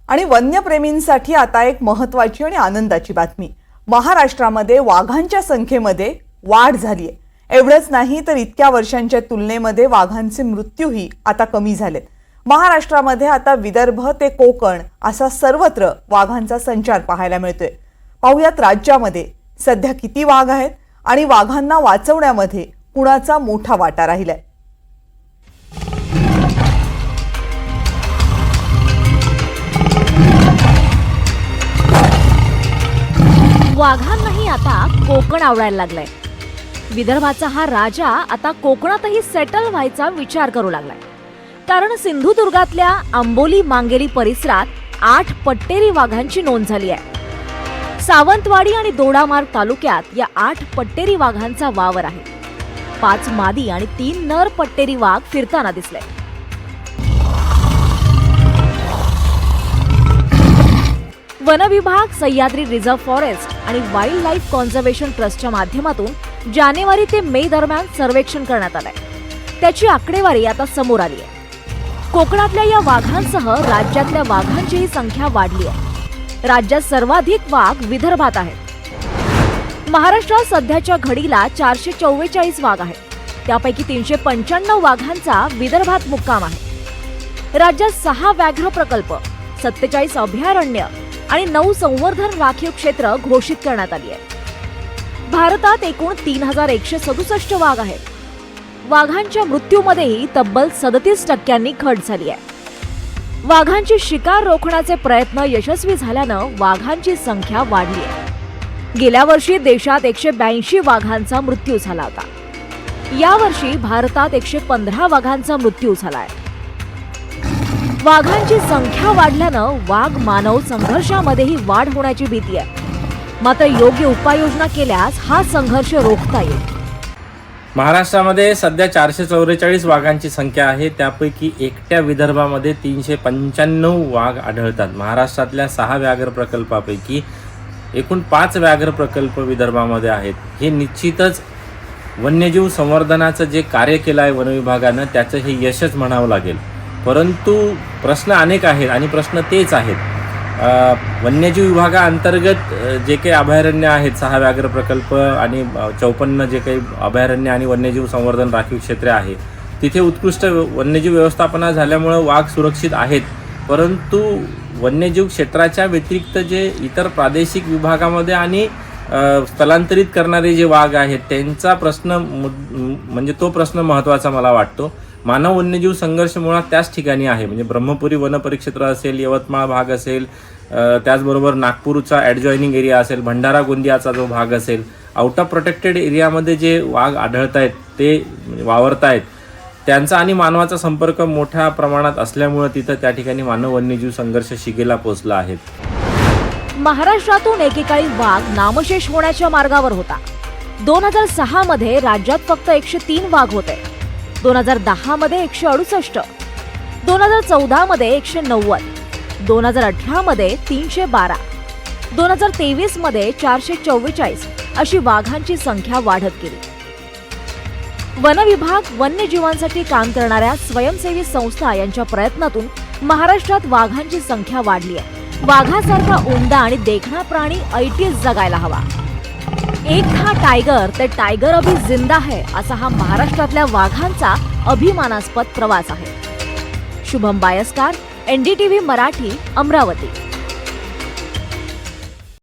आणि वन्यप्रेमींसाठी आता एक महत्त्वाची आणि आनंदाची बातमी. महाराष्ट्रामध्ये वाघांच्या संख्येमध्ये वाढ झाली आहे. एवढंच नाही तर इतक्या वर्षांच्या तुलनेमध्ये वाघांचे मृत्यूही आता कमी झालेत. महाराष्ट्रामध्ये आता विदर्भ ते कोकण असा सर्वत्र वाघांचा संचार पाहायला मिळतोय. पाहुयात राज्यामध्ये सध्या किती वाघ आहेत आणि वाघांना वाचवण्यामध्ये कुणाचा मोठा वाटा राहिलाय. वाघांनाही आता कोकण आवडायला लागलंय. विदर्भाचा हा राजा आता कोकणातही सेटल व्हायचा विचार करू लागलाय. कारण सिंधुदुर्गातल्या आंबोली मांगेली परिसरात 8 पट्टेरी वाघांची नोंद झाली आहे. सावंतवाडी आणि दोडामार्ग तालुक्यात या 8 पट्टेरी वाघांचा वावर आहे. 5 मादी आणि 3 नर पट्टेरी वाघ फिरताना दिसले. वन विभाग, सह्याद्री रिझर्व्ह फॉरेस्ट आणि वाईल्ड लाईफ कॉन्झर्वेशन ट्रस्टच्या माध्यमातून जानेवारी ते मे दरम्यान सर्वेक्षण करण्यात आलंय. त्याची आकडेवारी आता समोर आली आहे. कोकणातल्या या वाघांसह राज्यातल्या वाघांचीही संख्या वाढली आहे. राज्यात सर्वाधिक वाघ विदर्भात आहेत. महाराष्ट्रात सध्याच्या घडीला 444 वाघ आहेत. त्यापैकी 395 वाघांचा विदर्भात मुक्काम आहे. राज्यात 6 व्याघ्र प्रकल्प, 47 अभयारण्य आणि 9 संवर्धन राखीव क्षेत्र घोषित करण्यात आली आहे. भारतात एकूण 3167 वाघ आहेत. वाघांच्या मृत्यूमध्येही तब्बल 37% घट झाली आहे. वाघांची शिकार रोखण्याचे प्रयत्न यशस्वी झाल्यानं वाघांची संख्या वाढली आहे. गेल्या वर्षी देशात 182 वाघांचा मृत्यू झाला होता. यावर्षी भारतात 115 वाघांचा मृत्यू झालाय. वाघांची संख्या वाढल्यानं वाघ मानव संघर्षामध्येही वाढ होण्याची भीती आहे. मात्र योग्य उपाययोजना केल्यास हा संघर्ष रोखता येईल. महाराष्ट्रामध्ये सध्या 444 वाघांची संख्या आहे. त्यापैकी एकट्या विदर्भामध्ये 395 वाघ आढळतात. महाराष्ट्रातल्या 6 व्याघ्र प्रकल्पापैकी एकूण 5 व्याघ्र प्रकल्प विदर्भामध्ये आहेत. हे निश्चितच वन्यजीव संवर्धनाचं जे कार्य केलं आहे वन विभागानं त्याचं हे यशच म्हणावं लागेल. परंतु प्रश्न अनेक आहेत आणि प्रश्न तेच आहेत. वन्यजीव विभागाअंतर्गत जे काही अभयारण्य आहेत, 6 व्याघ्र प्रकल्प आणि 54 जे काही अभयारण्य आणि वन्यजीव संवर्धन राखीव क्षेत्रे आहे, तिथे उत्कृष्ट वन्यजीव व्यवस्थापना झाल्यामुळं वाघ सुरक्षित आहेत. परंतु वन्यजीव क्षेत्राच्या व्यतिरिक्त जे इतर प्रादेशिक विभागामध्ये आणि स्थलांतरित करणारे जे वाघ आहेत त्यांचा प्रश्न म्हणजे तो प्रश्न महत्त्वाचा मला वाटतो. मानव वन्यजीव संघर्ष मुळात त्याच ठिकाणी आहे. म्हणजे ब्रह्मपुरी वन परिक्षेत्र असेल, यवतमाळ भाग असेल, त्याचबरोबर नागपूरचा ॲडजॉइनिंग एरिया असेल, भंडारा गोंदियाचा जो भाग असेल, आउट ऑफ प्रोटेक्टेड एरियामध्ये जे वाघ आढळत आहेत ते वावरत आहेत त्यांचा आणि मानवाचा संपर्क मोठ्या प्रमाणात असल्यामुळे तिथं त्या ठिकाणी मानव वन्यजीव संघर्ष शिगेला पोहोचला आहे. महाराष्ट्रातून एकेकाळी वाघ नामशेष होण्याच्या मार्गावर होता. 2006 मध्ये राज्यात फक्त 103 वाघ होते. 2010 मध्ये 168, 2014 मध्ये 190, 2018 मध्ये 312, 2023 मध्ये 444 अशी वाघांची संख्या वाढत गेली. वन विभाग, वन्यजीवांसाठी काम करणाऱ्या स्वयंसेवी संस्था यांच्या प्रयत्नातून महाराष्ट्रात वाघांची संख्या वाढली आहे. वाघासारखा उमदा आणि देखणा प्राणी ऐटीस जगायला हवा. एक था टायगर ते टायगर अभी जिंदा है असा हा महाराष्ट्रातल्या वाघांचा अभिमानास्पद प्रवास आहे. शुभम बायस्कार, NDTV मराठी, अमरावती.